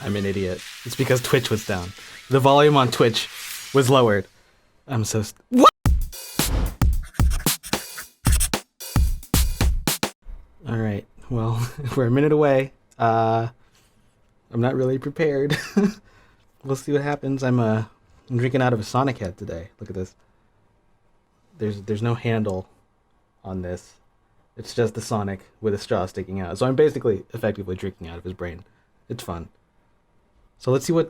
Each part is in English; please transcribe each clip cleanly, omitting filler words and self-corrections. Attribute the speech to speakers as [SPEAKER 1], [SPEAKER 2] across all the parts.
[SPEAKER 1] I'm an idiot. It's because Twitch was down. The volume on Twitch was lowered. I'm so what? All right. Well, we're a minute away. I'm not really prepared. We'll see what happens. I'm drinking out of a Sonic head today. Look at this. There's no handle on this. It's just the Sonic with a straw sticking out. So I'm basically effectively drinking out of his brain. It's fun. So let's see what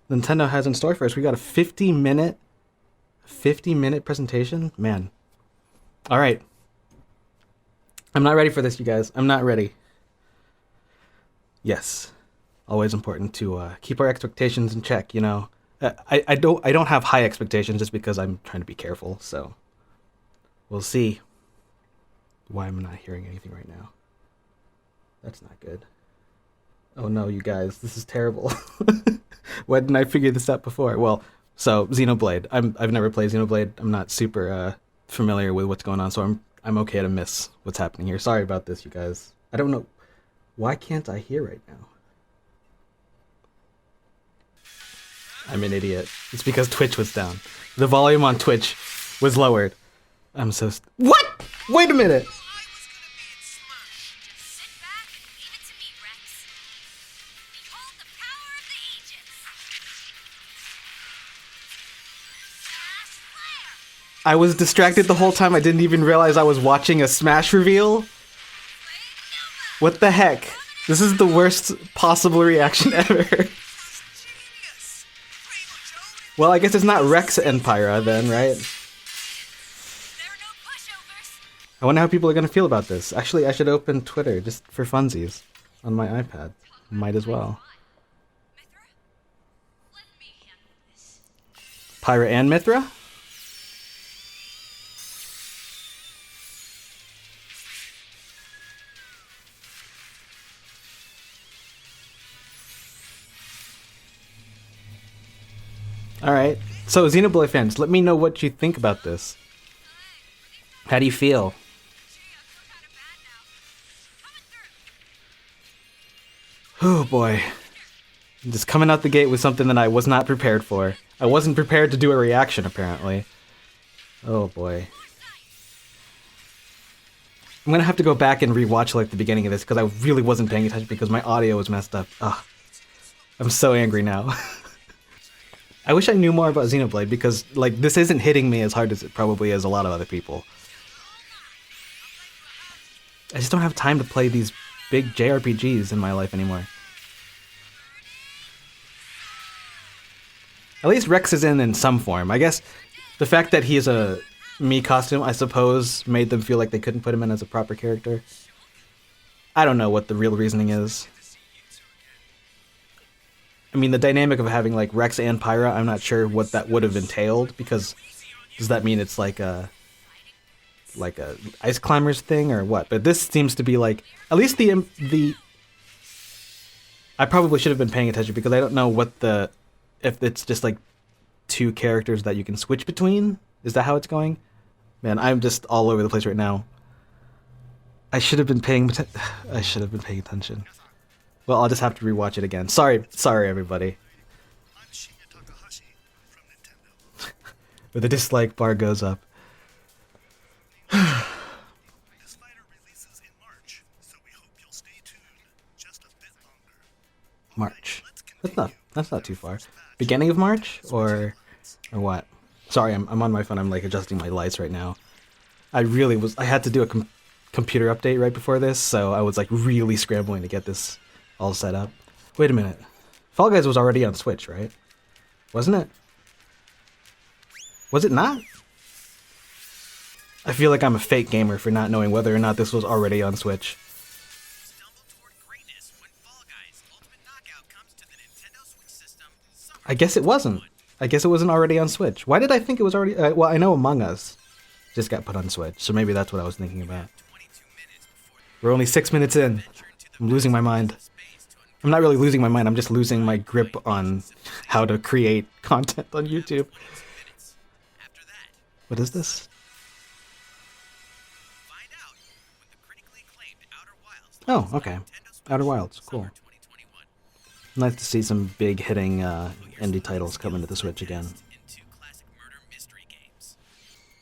[SPEAKER 1] Nintendo has in store for us. We got a 50-minute presentation. Man. All right. I'm not ready for this, you guys. I'm not ready. Yes. Always important to keep our expectations in check, you know. I don't have high expectations just because I'm trying to be careful, so we'll see. Why am I not hearing anything right now? That's not good. Oh no, you guys, this is terrible. Why didn't I figure this out before? Well, so Xenoblade. I've never played Xenoblade. I'm not super familiar with what's going on, so I'm okay to miss what's happening here. Sorry about this, you guys. I don't know. Why can't I hear right now? I'm an idiot. It's because Twitch was down. The volume on Twitch was lowered. I'm so what? Wait a minute. I was distracted the whole time. I didn't even realize I was watching a Smash reveal. What the heck? This is the worst possible reaction ever. Well, I guess it's not Rex and Pyra then, right? I wonder how people are going to feel about this. Actually, I should open Twitter just for funsies on my iPad. Might as well. Pyra and Mythra? Alright, so Xenoblade fans, let me know what you think about this. How do you feel? Oh boy. I'm just coming out the gate with something that I was not prepared for. I wasn't prepared to do a reaction, apparently. Oh boy. I'm gonna have to go back and rewatch like the beginning of this because I really wasn't paying attention because my audio was messed up. Ugh. I'm so angry now. I wish I knew more about Xenoblade because, like, this isn't hitting me as hard as it probably is a lot of other people. I just don't have time to play these big JRPGs in my life anymore. At least Rex is in some form. I guess the fact that he's a Mii costume, I suppose, made them feel like they couldn't put him in as a proper character. I don't know what the real reasoning is. I mean, the dynamic of having, like, Rex and Pyra, I'm not sure what that would have entailed, because does that mean it's like a Ice Climbers thing, or what? But this seems to be, like, at least the I probably should have been paying attention, because I don't know what if it's just, like, two characters that you can switch between? Is that how it's going? Man, I'm just all over the place right now. I should have been paying attention. Well, I'll just have to rewatch it again. Sorry, everybody. But the dislike bar goes up. March. That's not too far. Beginning of March or what? Sorry, I'm on my phone. I'm like adjusting my lights right now. I had to do a computer update right before this, so I was like really scrambling to get this all set up. Wait a minute. Fall Guys was already on Switch, right? Wasn't it? Was it not? I feel like I'm a fake gamer for not knowing whether or not this was already on Switch. I guess it wasn't. I guess it wasn't already on Switch. Why did I think it was already... well, I know Among Us just got put on Switch, so maybe that's what I was thinking about. We're only 6 minutes in. I'm losing my mind. I'm not really losing my mind, I'm just losing my grip on how to create content on YouTube. What is this? Oh, okay. Outer Wilds, cool. Nice to see some big hitting indie titles coming to the Switch again.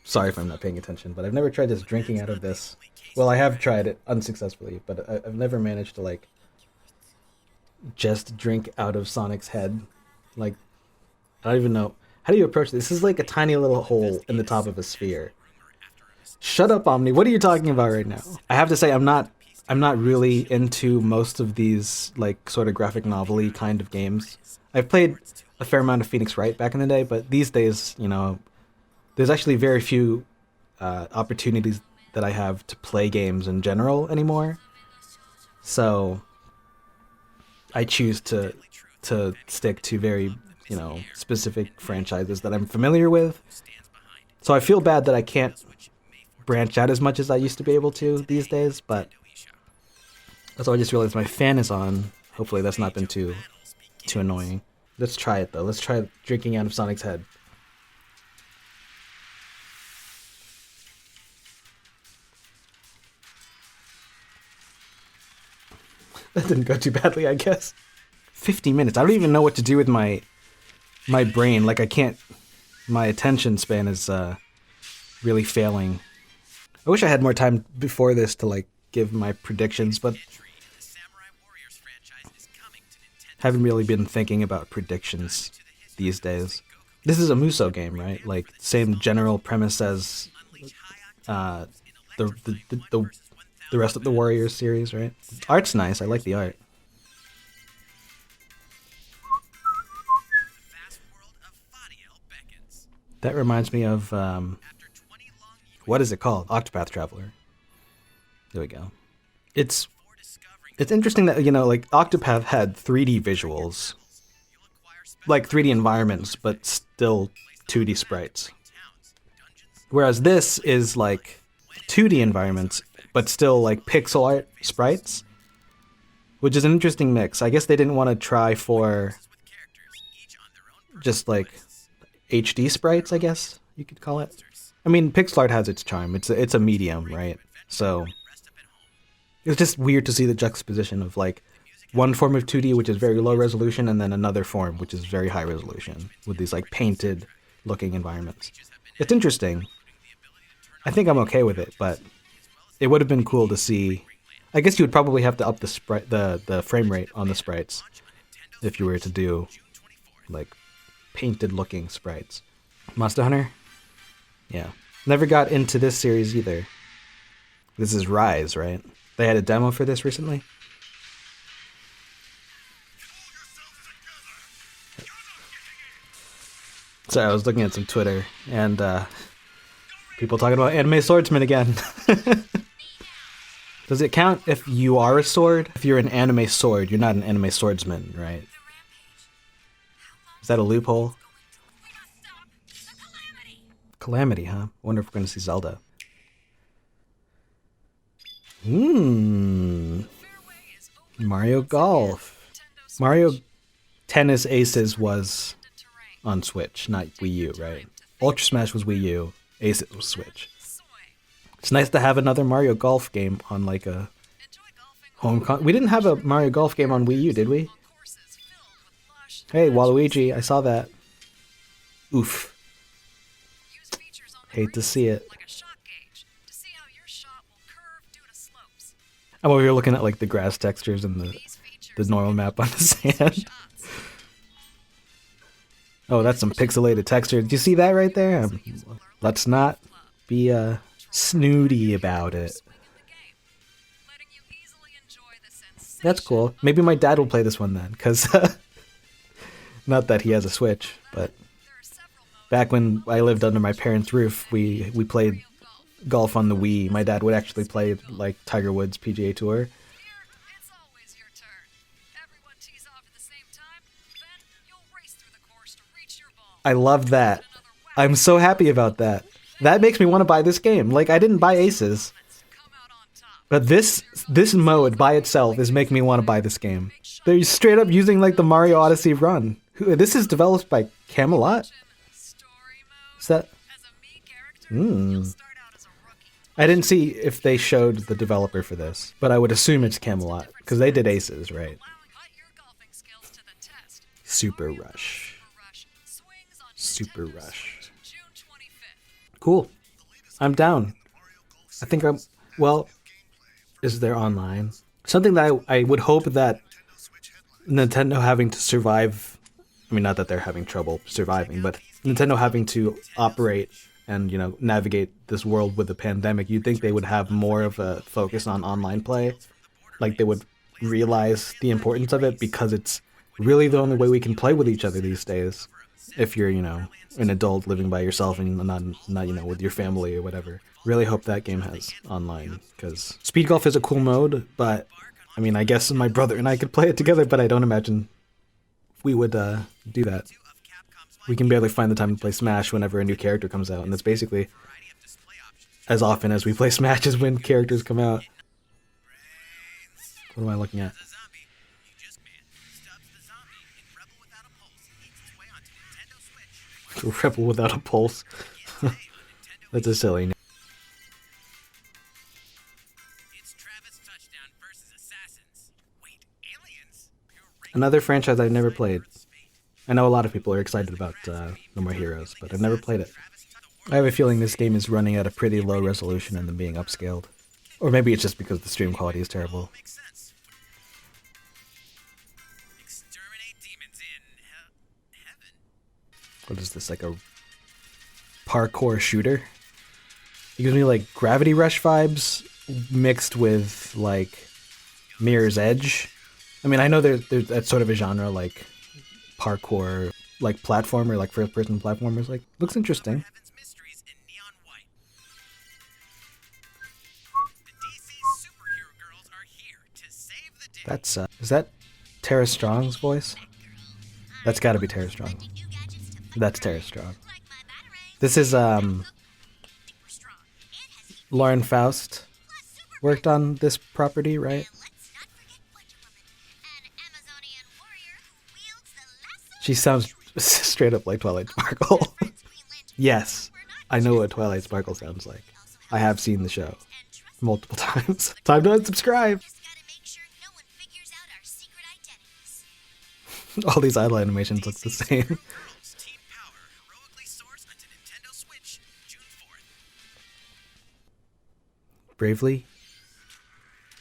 [SPEAKER 1] Sorry if I'm not paying attention, but I've never tried just drinking out of this. Well, I have tried it unsuccessfully, but I've never managed to, like, just drink out of Sonic's head. Like, I don't even know. How do you approach this? This is like a tiny little hole in the top of a sphere. Shut up, Omni. What are you talking about right now? I have to say, I'm not really into most of these, like, sort of graphic novel-y kind of games. I've played a fair amount of Phoenix Wright back in the day, but these days, you know, there's actually very few opportunities that I have to play games in general anymore. So I choose to stick to very, you know, specific franchises that I'm familiar with. So I feel bad that I can't branch out as much as I used to be able to these days, but that's all. I just realized my fan is on. Hopefully that's not been too annoying. Let's try it though. Let's try drinking out of Sonic's head. That didn't go too badly, I guess. 50 minutes. I don't even know what to do with my brain. Like, I can't... My attention span is really failing. I wish I had more time before this to, like, give my predictions, but haven't really been thinking about predictions these days. This is a Muso game, right? Like, same general premise as the rest of the Warriors series, right? Art's nice. I like the art. That reminds me of what is it called? Octopath Traveler. There we go. It's interesting that, you know, like, Octopath had 3D visuals, like 3D environments, but still 2D sprites. Whereas this is like 2D environments, but still like pixel art sprites, which is an interesting mix. I guess they didn't want to try for just like HD sprites, I guess you could call it. I mean, pixel art has its charm. It's a medium, right? So it's just weird to see the juxtaposition of, like, one form of 2D, which is very low resolution, and then another form, which is very high resolution, with these, like, painted looking environments. It's interesting. I think I'm okay with it, but it would have been cool to see. I guess you would probably have to up the frame rate on the sprites if you were to do, like, painted looking sprites. Monster Hunter? Yeah. Never got into this series either. This is Rise, right? They had a demo for this recently? So I was looking at some Twitter, and people talking about anime swordsman again. Does it count if you are a sword? If you're an anime sword, you're not an anime swordsman, right? Is that a loophole? Calamity, huh? Wonder if we're gonna see Zelda. Mario Golf. Mario Tennis Aces was on Switch, not Wii U, right? Ultra Smash was Wii U, Aces was Switch. It's nice to have another Mario Golf game on, like, a home con. We didn't have a Mario Golf game on Wii U, did we? Hey, Waluigi, I saw that. Oof. Hate to see it. I'm over here looking at, like, the grass textures and the normal map on the sand. Oh, that's some pixelated texture. Did you see that right there? Let's not be snooty about it. That's cool. Maybe my dad will play this one then, because not that he has a Switch, but back when I lived under my parents' roof, we played golf on the Wii. My dad would actually play, like, Tiger Woods PGA Tour. I love that. I'm so happy about that. That makes me want to buy this game. Like, I didn't buy Aces, but this mode by itself is making me want to buy this game. They're straight up using, like, the Mario Odyssey run. This is developed by Camelot? Is that... I didn't see if they showed the developer for this, but I would assume it's Camelot, because they did Aces, right? Super Rush. Super Rush. Cool. I'm down. I think I'm... Well, is there online? Something that I would hope that Nintendo having to survive... I mean, not that they're having trouble surviving, but Nintendo having to operate and, you know, navigate this world with a pandemic, you'd think they would have more of a focus on online play. Like, they would realize the importance of it because it's really the only way we can play with each other these days. If you're, you know, an adult living by yourself and not you know, with your family or whatever. Really hope that game has online, because Speed Golf is a cool mode, but, I mean, I guess my brother and I could play it together, but I don't imagine we would do that. We can barely find the time to play Smash whenever a new character comes out, and that's basically as often as we play Smash is when characters come out. What am I looking at? Rebel without a pulse. That's a silly name. Another franchise I've never played. I know a lot of people are excited about No More Heroes, but I've never played it. I have a feeling this game is running at a pretty low resolution and then being upscaled. Or maybe it's just because the stream quality is terrible. What is this, like a parkour shooter? It gives me like Gravity Rush vibes mixed with like Mirror's Edge. I mean, I know there's that's sort of a genre like parkour, like platformer, like first-person platformers. Like, looks interesting. That's is that Tara Strong's voice? That's got to be Tara Strong. That's Tara Strong. This is Lauren Faust worked on this property, right? She sounds straight up like Twilight Sparkle. Yes, I know what Twilight Sparkle sounds like. I have seen the show multiple times. Time to unsubscribe. All these idle animations look the same. Bravely?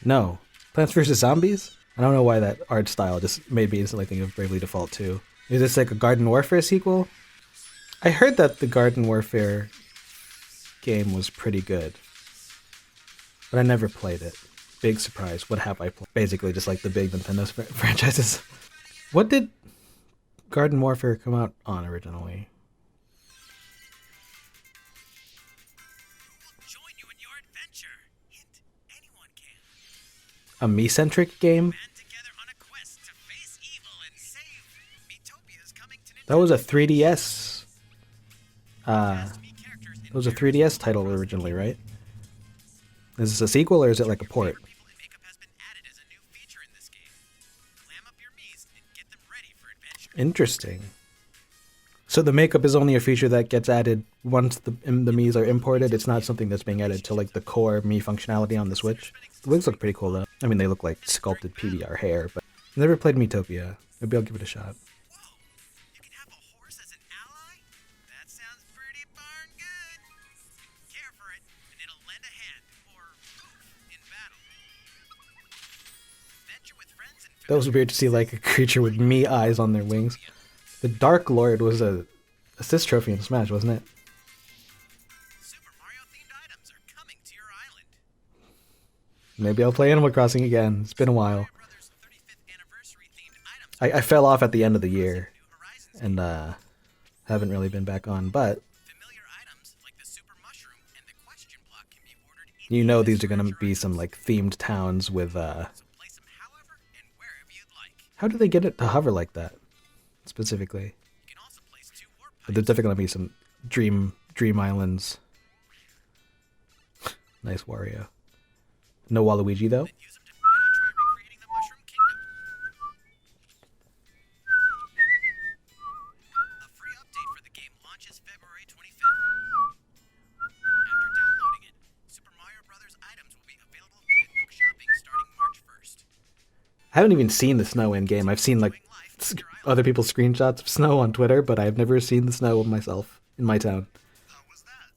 [SPEAKER 1] No. Plants vs. Zombies? I don't know why that art style just made me instantly think of Bravely Default 2. Is this like a Garden Warfare sequel? I heard that the Garden Warfare game was pretty good, but I never played it. Big surprise. What have I played? Basically just like the big Nintendo franchises. What did Garden Warfare come out on originally? A me-centric game? That was a 3DS. That was a 3DS title originally, right? Is this a sequel or is it like a port? Interesting. So the makeup is only a feature that gets added once the Miis are imported. It's not something that's being added to like the core Mii functionality on the Switch. The wigs look pretty cool though. I mean, they look like sculpted PBR hair, but I've never played Miitopia. Maybe I'll give it a shot. That was weird to see like a creature with Mii eyes on their wings. The Dark Lord was a assist trophy in Smash, wasn't it? Super Mario themed items are coming to your island. Maybe I'll play Animal Crossing again. It's been a while. I fell off at the end of the year and haven't really been back on, but you know these are gonna be some like themed towns with how do they get it to hover like that specifically? But there's definitely gonna be some dream islands. Nice Wario. No Waluigi though. I haven't even seen the snow in game. I've seen like other people's screenshots of snow on Twitter, but I've never seen the snow myself in my town.
[SPEAKER 2] How was that?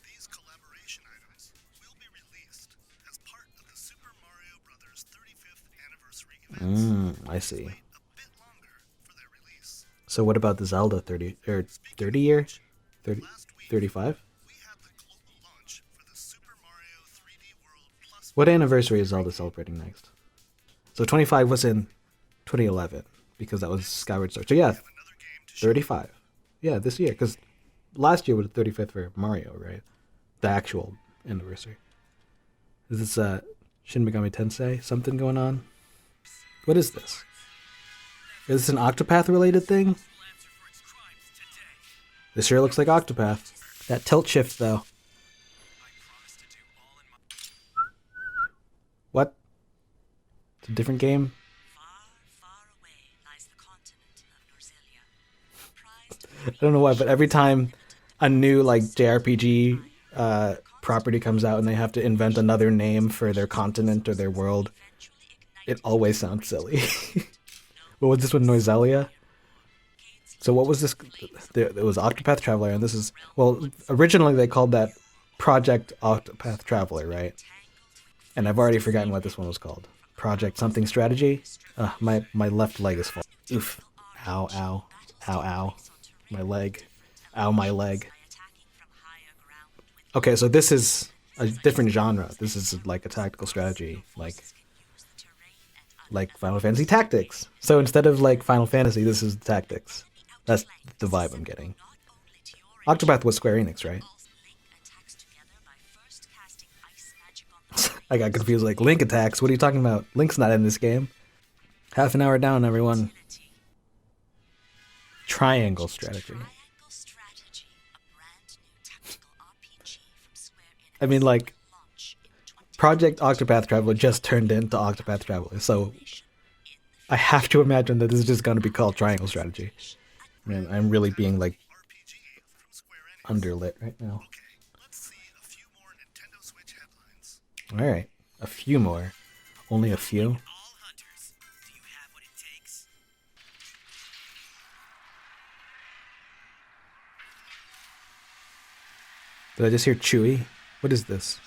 [SPEAKER 2] These collaboration items will be released as part of the Super Mario Bros. 35th anniversary events.
[SPEAKER 1] I see.
[SPEAKER 2] Wait a bit longer for their release.
[SPEAKER 1] So what about the Zelda 30 year? 30 35?
[SPEAKER 2] We had the global launch for the Super Mario 3D World Plus.
[SPEAKER 1] What anniversary is Zelda celebrating next? So 25 was in 2011 because that was Skyward Sword. So yeah,
[SPEAKER 2] Another game to show
[SPEAKER 1] 35. Yeah, this year because last year was the 35th for Mario, right? The actual anniversary. Is this Shin Megami Tensei? Something going on? What is this? Is this an Octopath related thing? This sure looks like Octopath. That tilt shift though. What? It's a different game? I don't know why, but every time a new like JRPG property comes out and they have to invent another name for their continent or their world, it always sounds silly. What was this one, Noiselia? So what was this? It was Octopath Traveler, and this is, well, originally they called that Project Octopath Traveler, right? And I've already forgotten what this one was called. Project something strategy? My left leg is full. Oof. Ow, ow. Ow, ow. My leg. Ow, my leg. Okay, so this is a different genre. This is like a tactical strategy, like Final Fantasy Tactics. So instead of like Final Fantasy, this is Tactics. That's the vibe I'm getting. Octopath was Square Enix, right? I got confused, like, Link attacks? What are you talking about? Link's not in this game. Half an hour down, everyone. Triangle strategy. I mean, like, Project Octopath Traveler just turned into Octopath Traveler, so I have to imagine that this is just going to be called Triangle Strategy. Man, I'm really being, like, underlit right now.
[SPEAKER 2] Let's see a few more Nintendo Switch headlines.
[SPEAKER 1] Alright, a few more. Only a few?
[SPEAKER 2] All hunters, do you have what it takes?
[SPEAKER 1] Did I just hear Chewy? What is this?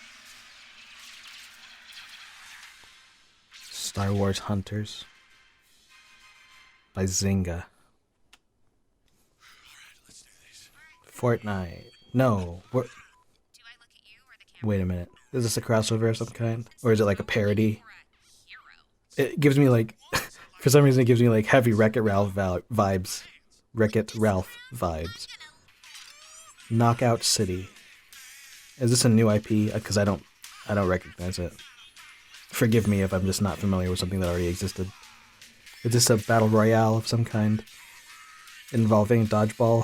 [SPEAKER 1] Star Wars Hunters by Zynga. Fortnite. No. Wait a minute. Is this a crossover of some kind? Or is it like a parody? It gives me like, for some reason it gives me like heavy Wreck-It Ralph vibes. Wreck-It Ralph vibes. Knockout City. Is this a new IP? Because I don't recognize it. Forgive me if I'm just not familiar with something that already existed. Is this a battle royale of some kind? Involving dodgeball?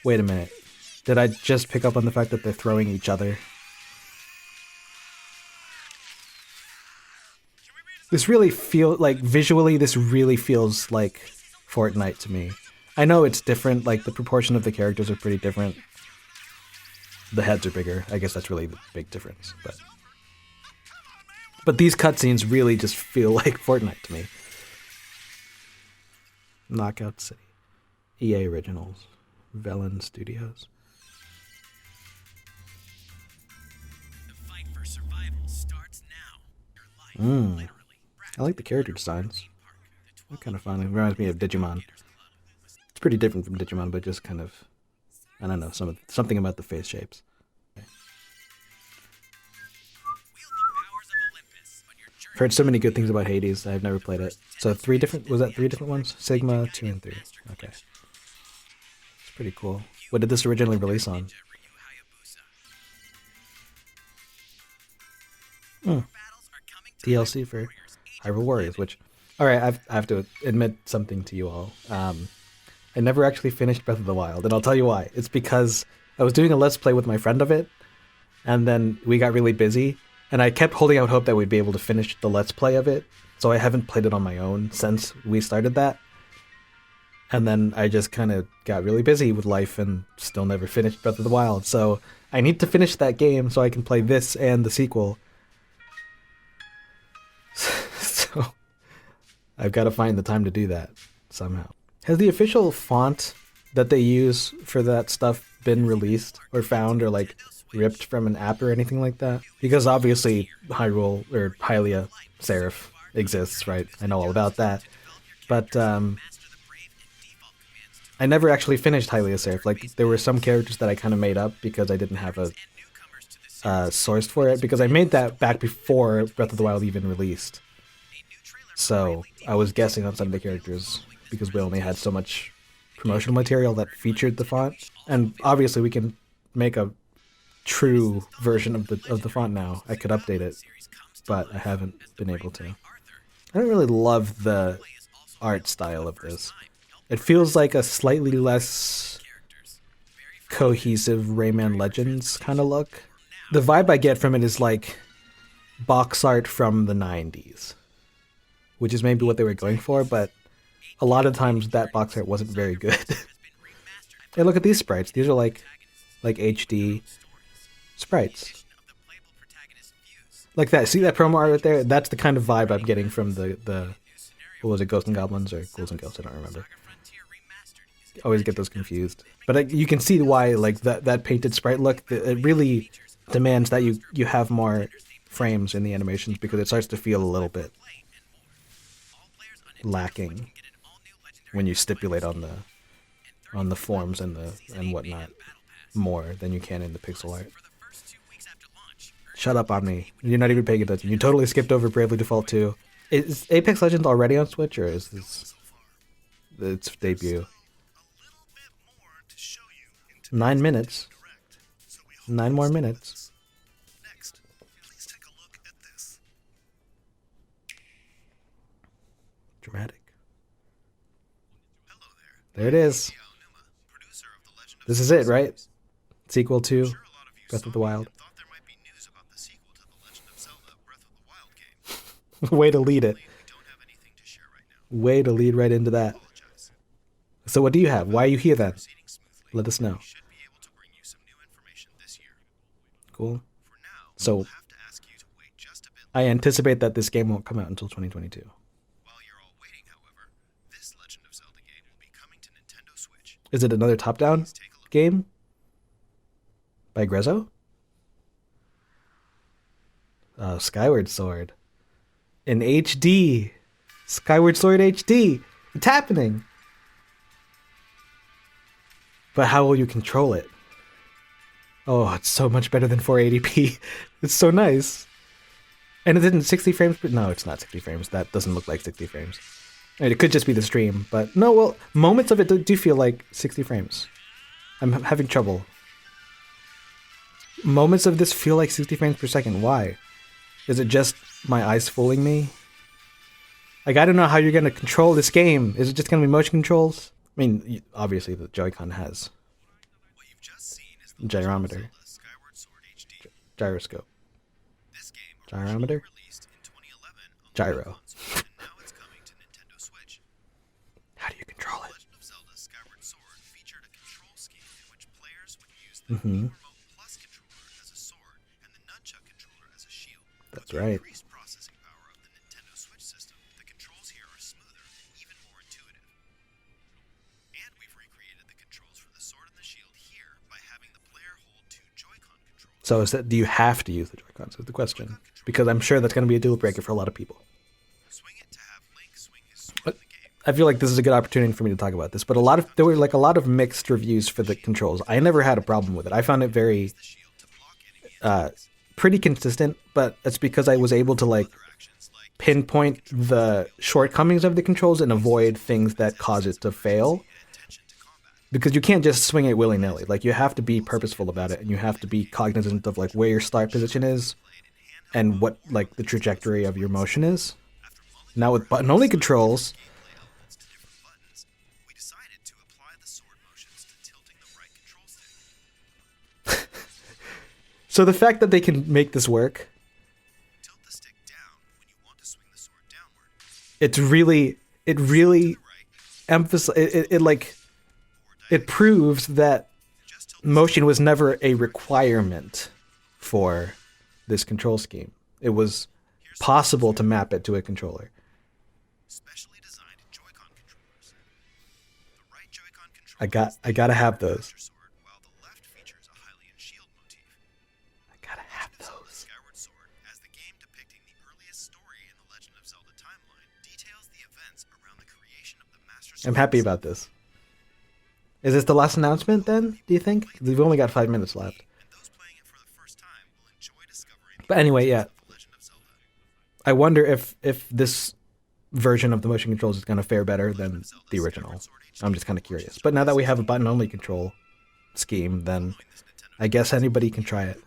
[SPEAKER 1] Wait a minute. Did I just pick up on the fact that they're throwing each other? This really visually, this really feels like Fortnite to me. I know it's different, like the proportion of the characters are pretty different. The heads are bigger. I guess that's really the big difference, but these cutscenes really just feel like Fortnite to me. Knockout City. EA Originals. Velen Studios.
[SPEAKER 2] The fight for survival starts now. Your life, literally.
[SPEAKER 1] I like the character designs. They're kind of fun. It reminds me of Digimon. It's pretty different from Digimon, but just kind of, I don't know, something about the face shapes. I've heard so many good things about Hades. I've never played it. So three different ones? Sigma, 2, and 3. Okay. It's pretty cool. What did this originally release on? DLC for Hyrule Warriors, which... Alright, I have to admit something to you all. I never actually finished Breath of the Wild, and I'll tell you why. It's because I was doing a Let's Play with my friend of it, and then we got really busy, and I kept holding out hope that we'd be able to finish the Let's Play of it, so I haven't played it on my own since we started that. And then I just kind of got really busy with life and still never finished Breath of the Wild, so I need to finish that game so I can play this and the sequel. So I've got to find the time to do that somehow. Has the official font that they use for that stuff been released or found or like ripped from an app or anything like that? Because obviously Hyrule or Hylia serif exists, right? I know all about that. But I never actually finished Hylia serif. Like there were some characters that I kind of made up because I didn't have a source for it, because I made that back before Breath of the Wild even released. So I was guessing on some of the characters because we only had so much promotional material that featured the font. And obviously we can make a true version of the font now. I could update it, but I haven't been able to. I don't really love the art style of this. It feels like a slightly less cohesive Rayman Legends kind of look. The vibe I get from it is like box art from the 90s, which is maybe what they were going for, but a lot of times that box art wasn't very good. Hey, look at these sprites. These are like HD sprites. Like that. See that promo art right there? That's the kind of vibe I'm getting from the what was it, Ghosts and Goblins or Ghouls and Ghosts? I don't remember. I always get those confused. But you can see why like that painted sprite look, it really demands that you have more frames in the animations, because it starts to feel a little bit lacking when you stipulate on the forms and whatnot more than you can in the pixel art. Shut up, Omni. You're not even paying attention. You totally skipped over Bravely Default 2. Is Apex Legends already on Switch, or is this its debut? 9 minutes. 9 more minutes.
[SPEAKER 2] Next, please take a look at this.
[SPEAKER 1] Dramatic.
[SPEAKER 2] Hello there.
[SPEAKER 1] There it is.
[SPEAKER 2] Producer of The Legend of
[SPEAKER 1] This is it, right? Sequel to
[SPEAKER 2] Sure, a lot of you
[SPEAKER 1] Breath
[SPEAKER 2] saw
[SPEAKER 1] of the
[SPEAKER 2] me
[SPEAKER 1] Wild.
[SPEAKER 2] and thought there might be news about the sequel to The Legend of Zelda Breath of the Wild game.
[SPEAKER 1] Way to lead it.
[SPEAKER 2] We don't have anything to share right now.
[SPEAKER 1] Way to lead right into that.
[SPEAKER 2] Apologize.
[SPEAKER 1] So what do you have? Why are you here then?
[SPEAKER 2] Proceeding smoothly.
[SPEAKER 1] Let us know.
[SPEAKER 2] We should be able to bring you some new information this year.
[SPEAKER 1] Cool.
[SPEAKER 2] For now,
[SPEAKER 1] So
[SPEAKER 2] we'll have to ask you to wait just a bit.
[SPEAKER 1] I anticipate that this game won't come out until 2022.
[SPEAKER 2] While you're all waiting, however, this Legend of Zelda game will be coming to Nintendo Switch.
[SPEAKER 1] Is it another top-down
[SPEAKER 2] Please take a look.
[SPEAKER 1] game? By Grezzo? Skyward Sword. In HD. Skyward Sword HD. It's happening. But how will you control it? Oh, it's so much better than 480p. It's so nice. And it isn't 60 frames, but no, it's not 60 frames. That doesn't look like 60 frames. I mean, it could just be the stream, but no, well, moments of it do feel like 60 frames. I'm having trouble. Moments of this feel like 60 frames per second. Why? Is it just my eyes fooling me? I gotta know how you're gonna control this game. Is it just gonna be motion controls? I mean, obviously the Joy-Con has
[SPEAKER 2] What you've just seen is the
[SPEAKER 1] gyrometer,
[SPEAKER 2] Skyward Sword HD.
[SPEAKER 1] gyroscope,
[SPEAKER 2] This game
[SPEAKER 1] gyrometer,
[SPEAKER 2] released in 2011 on
[SPEAKER 1] gyro.
[SPEAKER 2] console, and now it's coming to Nintendo Switch.
[SPEAKER 1] How do you control it?
[SPEAKER 2] Legend of Zelda Skyward Sword featured a control scheme in which players would use the
[SPEAKER 1] Mhm.
[SPEAKER 2] Wii Remote Plus controller as a sword and the Nunchuck controller as a shield.
[SPEAKER 1] That's
[SPEAKER 2] With the
[SPEAKER 1] right.
[SPEAKER 2] increased processing power of the Nintendo Switch system, the controls here are smoother and even more intuitive. And we've recreated the controls for the sword and the shield here by having the player hold two Joy-Con controllers.
[SPEAKER 1] So do you have to use the Joy-Cons is the question. Because I'm sure that's going to be a deal breaker for a lot of people.
[SPEAKER 2] Swing it to have Link swing his sword
[SPEAKER 1] But
[SPEAKER 2] in the game.
[SPEAKER 1] I feel like this is a good opportunity for me to talk about this. But there were like a lot of mixed reviews for the controls. I never had a problem with it. I found it very
[SPEAKER 2] The shield to block enemy
[SPEAKER 1] pretty consistent, but it's because I was able to like
[SPEAKER 2] actions like
[SPEAKER 1] pinpoint the shortcomings of the controls and avoid things that cause it to fail.
[SPEAKER 2] attention to combat.
[SPEAKER 1] Because you can't just swing it willy-nilly. Like, you have to be purposeful about it, and you have to be cognizant of like where your start position is and what like the trajectory of your motion is. Now with button-only controls,
[SPEAKER 2] Elements to different buttons, we decided to apply the sword motions to tilting the right control stick.
[SPEAKER 1] so the fact that they can make this work,
[SPEAKER 2] Tilt the stick down when you want to swing the sword downward.
[SPEAKER 1] it really
[SPEAKER 2] Right,
[SPEAKER 1] it proves that
[SPEAKER 2] just
[SPEAKER 1] motion was never a requirement for this control scheme. It was possible to map it to a controller.
[SPEAKER 2] Specially designed Joy-Con controllers. The right Joy-Con controller
[SPEAKER 1] I gotta have those.
[SPEAKER 2] Sword, while the left features a Hylian shield motif.
[SPEAKER 1] I gotta have those.
[SPEAKER 2] Skyward Sword, as the game depicting the earliest story in the Legend of Zelda timeline, details the events around the creation of the Master Sword.
[SPEAKER 1] I'm happy about this. Is this the last announcement then, do you think? We've only got 5 minutes left.
[SPEAKER 2] And those playing it for the first time will enjoy discovering
[SPEAKER 1] But anyway, yeah.
[SPEAKER 2] the Legend of Zelda.
[SPEAKER 1] I wonder if this version of the motion controls is going to fare better than the original. I'm just kind of curious. But now that we have a button-only control scheme, then I guess anybody can try it.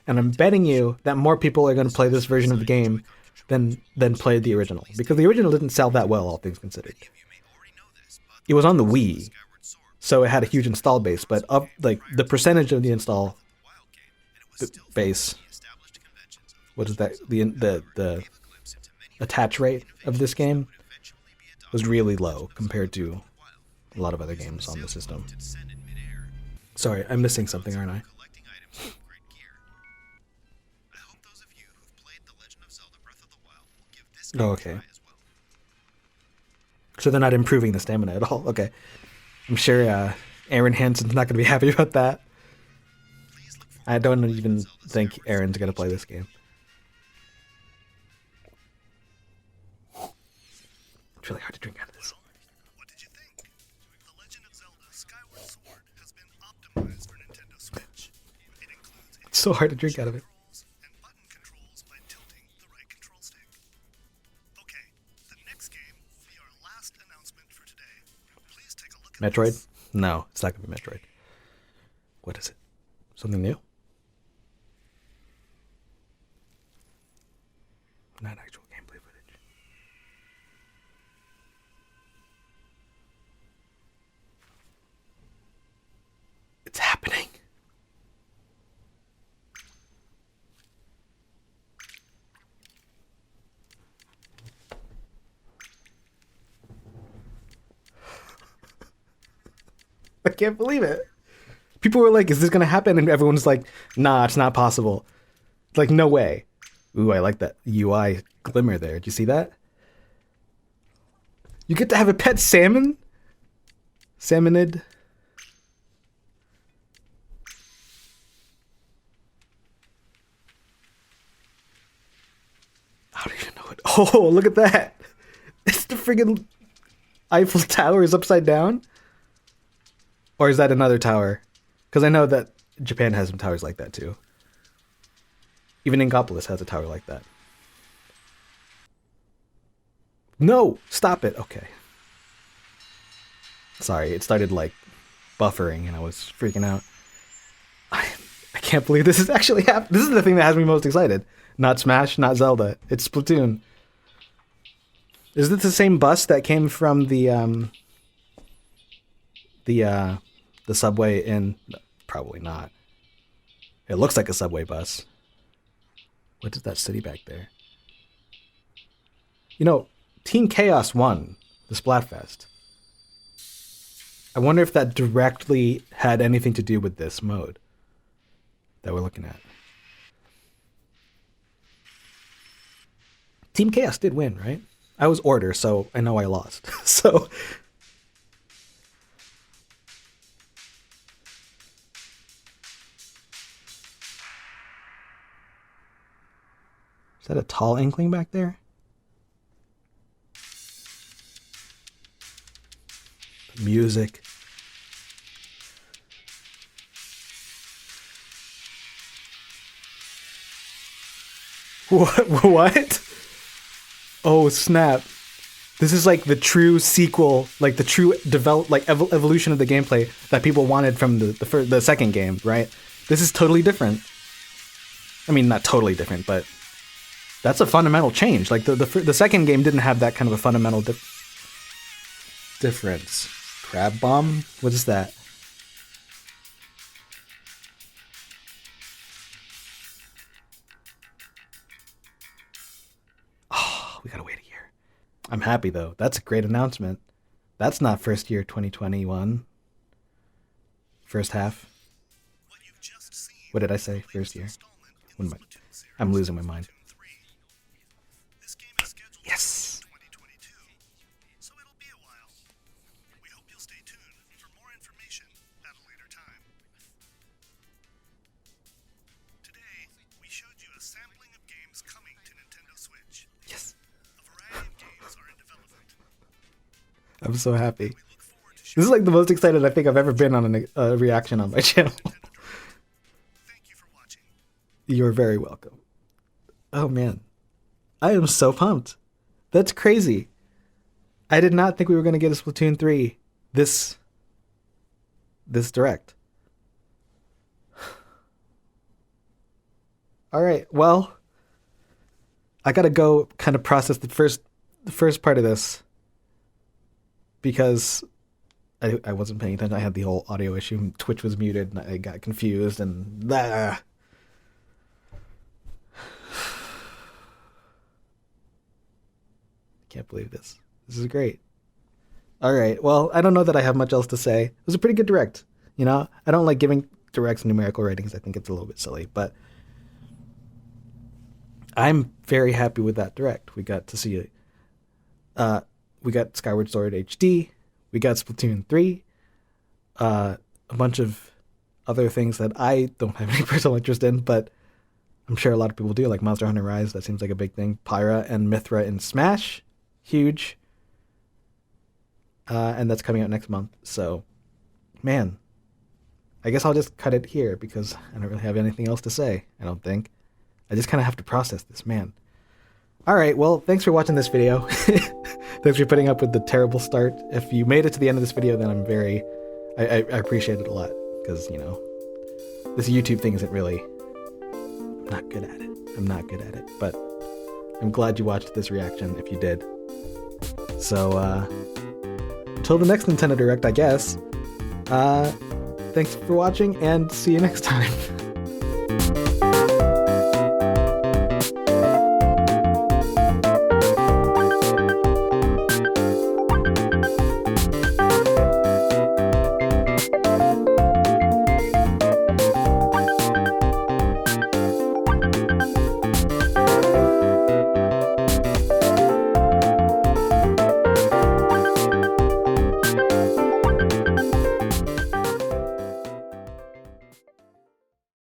[SPEAKER 1] And I'm betting you that more people are going to play this version of the game than play the original. Because the original didn't sell that well, all things considered.
[SPEAKER 2] You may already know this, but
[SPEAKER 1] It was on the Wii,
[SPEAKER 2] Skyward Sword
[SPEAKER 1] so it had a huge install base. But up like the percentage of the install
[SPEAKER 2] wild game, and it was still
[SPEAKER 1] base,
[SPEAKER 2] the established conventions of
[SPEAKER 1] what is that? The
[SPEAKER 2] a glimpse into many
[SPEAKER 1] attach rate of this game
[SPEAKER 2] eventually be adopted
[SPEAKER 1] was really low compared to a lot of other games on the system.
[SPEAKER 2] to descend in midair,
[SPEAKER 1] Sorry, I'm missing something, aren't I?
[SPEAKER 2] collecting items to upgrade gear. I hope those of you who've played The Legend of Zelda Breath of the Wild will give this game
[SPEAKER 1] Oh,
[SPEAKER 2] a
[SPEAKER 1] okay.
[SPEAKER 2] try as well.
[SPEAKER 1] So they're not improving the stamina at all. Okay. I'm sure Aaron Hansen's not going to be happy about that.
[SPEAKER 2] Please look forward
[SPEAKER 1] I don't even think Aaron's going to play this game. It's really hard to drink out of this.
[SPEAKER 2] What did you think? The Legend of Zelda Skyward Sword has been optimized for Nintendo Switch. It includes
[SPEAKER 1] It's so hard to drink out of it.
[SPEAKER 2] controls and button controls by tilting the right control stick. Okay, the next game will be our last announcement for today. Please take a look at
[SPEAKER 1] Metroid?
[SPEAKER 2] this.
[SPEAKER 1] No, it's not going to be Metroid. What is it? Something new? Not actual gameplay footage. It's happening. I can't believe it. People were like, is this going to happen? And everyone's like, nah, it's not possible. Like, no way. Ooh, I like that UI glimmer there. Did you see that? You get to have a pet salmon? Salmonid? I don't even know it. Oh, look at that. It's the friggin' Eiffel Tower is upside down? Or is that another tower? Because I know that Japan has some towers like that too. Even Inkopolis has a tower like that. No! Stop it! Okay. Sorry, it started like buffering and I was freaking out. I can't believe this is actually happening. This is the thing that has me most excited. Not Smash, not Zelda. It's Splatoon. Is this the same bus that came from the subway in... Probably not. It looks like a subway bus. What is that city back there? You know, Team Chaos won the Splatfest. I wonder if that directly had anything to do with this mode that we're looking at. Team Chaos did win, right? I was Order, so I know I lost. So... Is that a tall inkling back there? Music. What? Oh, snap. This is like the true sequel, like the true evolution of the gameplay that people wanted from the second game, right? This is totally different. I mean, not totally different, but that's a fundamental change. Like the second game didn't have that kind of a fundamental difference. Crab bomb? What is that? Oh, we gotta wait a year. I'm happy though. That's a great announcement. That's not first year 2021. First half. What did I say? First year. What am I? I'm losing my mind.
[SPEAKER 2] This game is scheduled
[SPEAKER 1] Yes.
[SPEAKER 2] for 2022, so it'll be a while. We hope you'll stay tuned for more information at a later time. Today, we showed you a sampling of games coming to Nintendo Switch.
[SPEAKER 1] Yes.
[SPEAKER 2] A variety of games are in development.
[SPEAKER 1] I'm so happy.
[SPEAKER 2] We look forward to
[SPEAKER 1] This is like the most excited I think I've ever been on a reaction on my channel.
[SPEAKER 2] Thank you for watching.
[SPEAKER 1] You're very welcome. Oh man. I am so pumped. That's crazy. I did not think we were going to get a Splatoon 3 this direct. All right. Well, I got to go kind of process the first part of this because I wasn't paying attention. I had the whole audio issue. Twitch was muted and I got confused and blah. Can't believe this. This is great. All right. Well, I don't know that I have much else to say. It was a pretty good direct. You know, I don't like giving directs numerical ratings. I think it's a little bit silly, but I'm very happy with that direct. We got to see we got Skyward Sword HD. We got Splatoon 3. A bunch of other things that I don't have any personal interest in, but I'm sure a lot of people do, like Monster Hunter Rise. That seems like a big thing. Pyra and Mythra in Smash. Huge. And that's coming out next month. So, man, I guess I'll just cut it here because I don't really have anything else to say, I don't think. I just kind of have to process this, man. All right, well, thanks for watching this video. Thanks for putting up with the terrible start. If you made it to the end of this video, then I appreciate it a lot because, you know, this YouTube thing isn't really, I'm not good at it. I'm not good at it, but I'm glad you watched this reaction if you did. So, until the next Nintendo Direct, I guess. Thanks for watching and see you next time.